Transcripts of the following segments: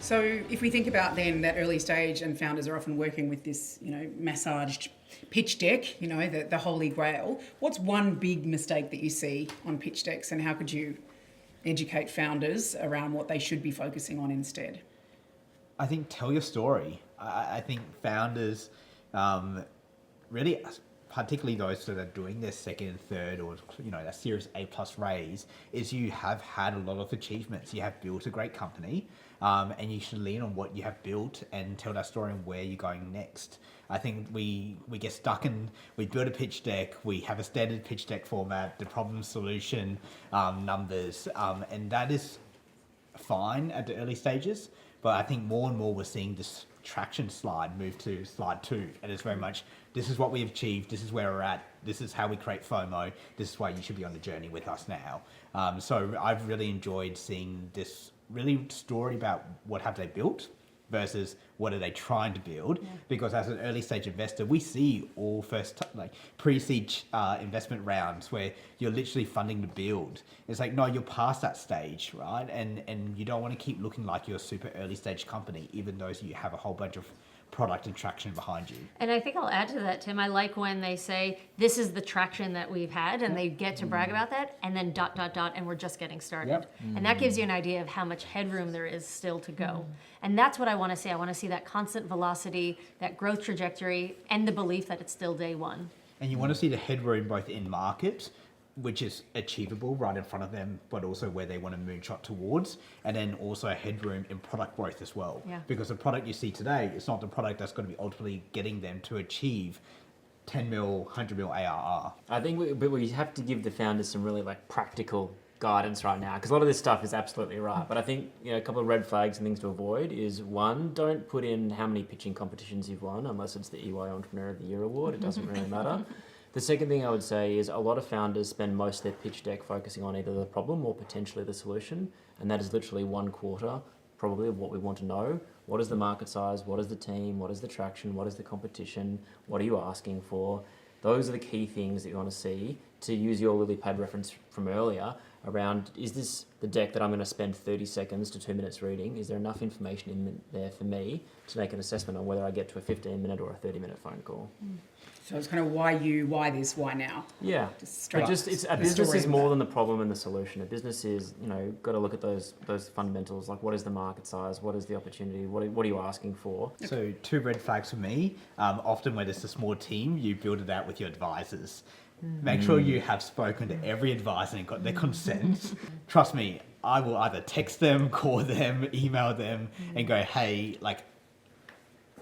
So if we think about then that early stage, and founders are often working with this, massaged pitch deck, the holy grail. What's one big mistake that you see on pitch decks, and how could you educate founders around what they should be focusing on instead? I think tell your story. I think founders really, particularly those that are doing their second and third or that Series A+ raise, is you have had a lot of achievements. You have built a great company, and you should lean on what you have built and tell that story and where you're going next. I think we get stuck in, we build a pitch deck, we have a standard pitch deck format, the problem solution numbers, and that is fine at the early stages. But I think more and more we're seeing this traction slide move to slide 2, and it's very much, this is what we've achieved, this is where we're at, this is how we create FOMO, this is why you should be on the journey with us now. So I've really enjoyed seeing this really story about what have they built versus what are they trying to build, because as an early stage investor, we see all first pre-seed investment rounds where you're literally funding to build. It's like, no, you're past that stage, right? And you don't want to keep looking like you're a super early stage company, even though you have a whole bunch of product and traction behind you. And I think I'll add to that, Tim. I like when they say, this is the traction that we've had, and they get to brag about that, and then ... and we're just getting started. Yep. And that gives you an idea of how much headroom there is still to go. And that's what I want to see. I want to see that constant velocity, that growth trajectory, and the belief that it's still day one. And you want to see the headroom both in market, which is achievable right in front of them, but also where they want to moonshot towards, and then also a headroom in product growth as well. Yeah. Because the product you see today is not the product that's going to be ultimately getting them to achieve 10 mil, 100 mil ARR. I think we have to give the founders some really practical guidance right now, because a lot of this stuff is absolutely right. But I think a couple of red flags and things to avoid is, one, don't put in how many pitching competitions you've won unless it's the EY Entrepreneur of the Year award. It doesn't really matter. The second thing I would say is a lot of founders spend most of their pitch deck focusing on either the problem or potentially the solution, and that is literally 1/4 probably of what we want to know. What is the market size? What is the team? What is the traction? What is the competition? What are you asking for? Those are the key things that you want to see. To use your lily pad reference from earlier around, is this the deck that I'm going to spend 30 seconds to 2 minutes reading? Is there enough information in there for me to make an assessment on whether I get to a 15-minute or a 30-minute phone call? So it's kind of why this, why now? Yeah. Straight It's a business is more than the problem and the solution. A business is, got to look at those fundamentals, like what is the market size, what is the opportunity, what are you asking for? So 2 red flags for me. Often when it's a small team, you build it out with your advisors. Make sure you have spoken to every advisor and got their consent. Trust me, I will either text them, call them, email them, and go, hey,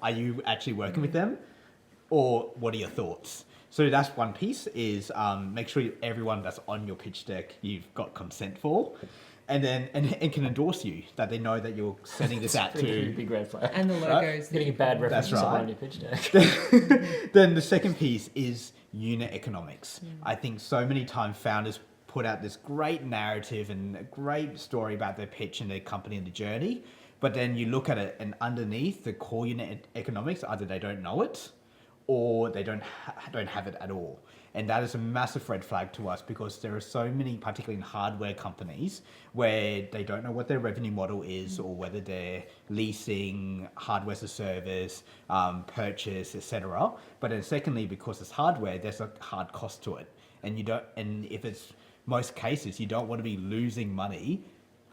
are you actually working with them? Or what are your thoughts? So that's one piece, is make sure everyone that's on your pitch deck you've got consent for, and then and can endorse you, that they know that you're sending this out to. Big red flag. And the logos. Getting a bad reference That's right. on your pitch deck. Then the second piece is unit economics. I think so many times founders put out this great narrative and a great story about their pitch and their company and the journey, but then you look at it and underneath the core unit economics, either they don't know it or they don't have it at all. And that is a massive red flag to us, because there are so many, particularly in hardware companies, where they don't know what their revenue model is, or whether they're leasing, hardware as a service, purchase, etc. But then secondly, because it's hardware, there's a hard cost to it. And if it's most cases, you don't want to be losing money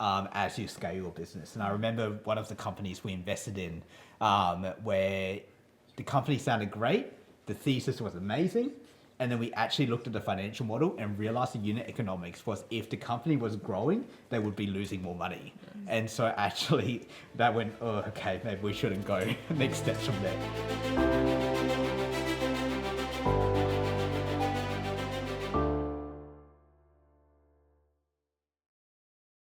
as you scale your business. And I remember one of the companies we invested in where the company sounded great, the thesis was amazing, and then we actually looked at the financial model and realized the unit economics was, if the company was growing, they would be losing more money. And so actually that went, oh, okay, maybe we shouldn't go. Next steps from there.